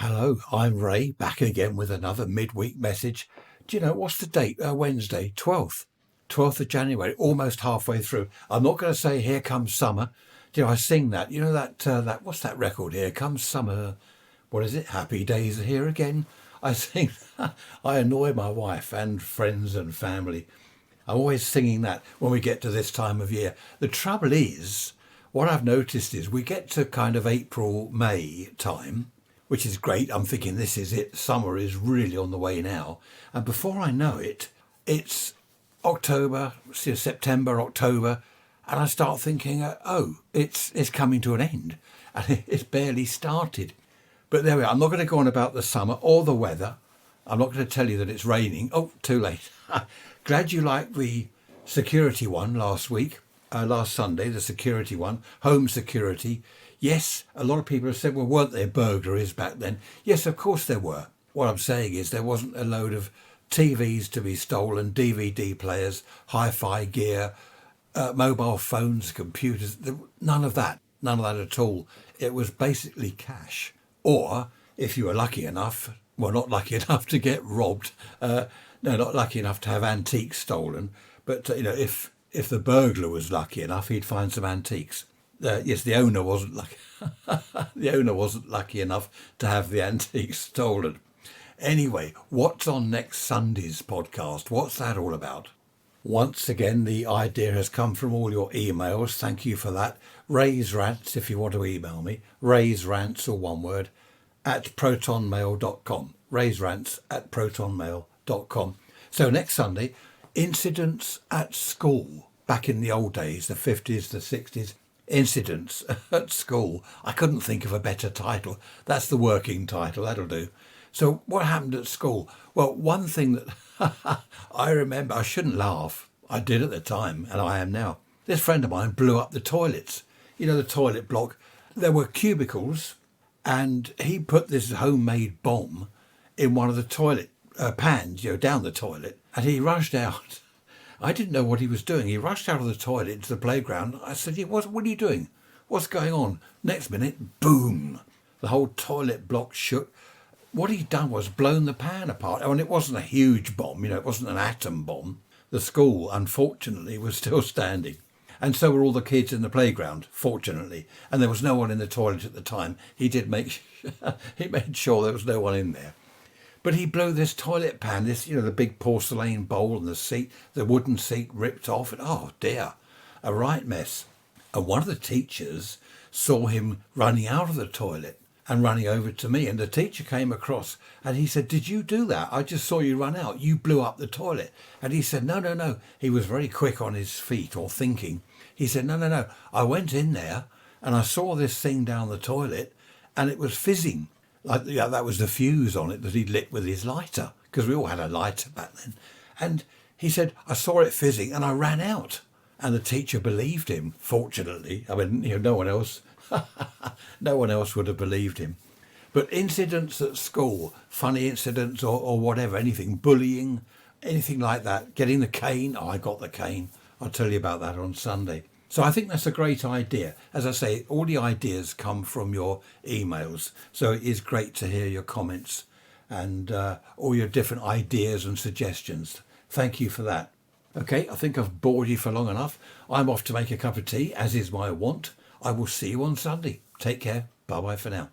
Hello, I'm Ray, back again with another midweek message. Do you know, what's the date? Wednesday, 12th. 12th of January, almost halfway through. I'm not going to say Here Comes Summer. Do you know, I sing that. You know that what's that record? Here Comes Summer. What is it? Happy Days Are Here Again. I sing, I annoy my wife and friends and family. I'm always singing that when we get to this time of year. The trouble is, what I've noticed is we get to kind of April, May time, which is great. I'm thinking this is it. Summer is really on the way now. And before I know it, it's October, September, October. And I start thinking, it's coming to an end. And it's barely started. But there we are. I'm not going to go on about the summer or the weather. I'm not going to tell you that it's raining. Oh, too late. Glad you liked the security one last Sunday, the security one, home security. Yes, a lot of people have said, well, weren't there burglaries back then? Yes, of course there were. What I'm saying is there wasn't a load of TVs to be stolen, DVD players, hi-fi gear, mobile phones, computers, none of that at all. It was basically cash. Or if you were lucky enough, well, not lucky enough to get robbed, not lucky enough to have antiques stolen, but if the burglar was lucky enough, he'd find some antiques. Yes, the owner wasn't lucky. The owner wasn't lucky enough to have the antiques stolen. Anyway, what's on next Sunday's podcast? What's that all about? Once again, the idea has come from all your emails. Thank you for that. Ray's Rants, if you want to email me. Ray's Rants, or one word, at protonmail.com. Ray's Rants at protonmail.com. So next Sunday, incidents at school. Back in the old days, the 50s, the 60s. Incidents at school. I couldn't think of a better title. That's the working title. That'll do. So what happened at school? Well, one thing that I remember, I shouldn't laugh. I did at the time, and I am now. This friend of mine blew up the toilets. You know, the toilet block. There were cubicles, and he put this homemade bomb in one of the toilet pans, down the toilet, and he rushed out. I didn't know what he was doing. He rushed out of the toilet into the playground. I said, what are you doing? What's going on? Next minute, boom. The whole toilet block shook. What he'd done was blown the pan apart. I mean, it wasn't a huge bomb, it wasn't an atom bomb. The school, unfortunately, was still standing. And so were all the kids in the playground, fortunately. And there was no one in the toilet at the time. He made sure there was no one in there. But he blew this toilet pan, the big porcelain bowl and the seat, the wooden seat ripped off. And oh dear, a right mess. And one of the teachers saw him running out of the toilet and running over to me. And the teacher came across and he said, "Did you do that? I just saw you run out. You blew up the toilet." And he said, No. He was very quick on his feet, or thinking. He said, No. I went in there and I saw this thing down the toilet and it was fizzing. That was the fuse on it that he lit with his lighter, because we all had a lighter back then. And he said, I saw it fizzing and I ran out. And the teacher believed him, fortunately. I mean, no one else would have believed him. But incidents at school, funny incidents or whatever, anything, bullying, anything like that, getting the cane. Oh, I got the cane. I'll tell you about that on Sunday. So I think that's a great idea. As I say, all the ideas come from your emails. So it is great to hear your comments and all your different ideas and suggestions. Thank you for that. Okay, I think I've bored you for long enough. I'm off to make a cup of tea, as is my wont. I will see you on Sunday. Take care. Bye-bye for now.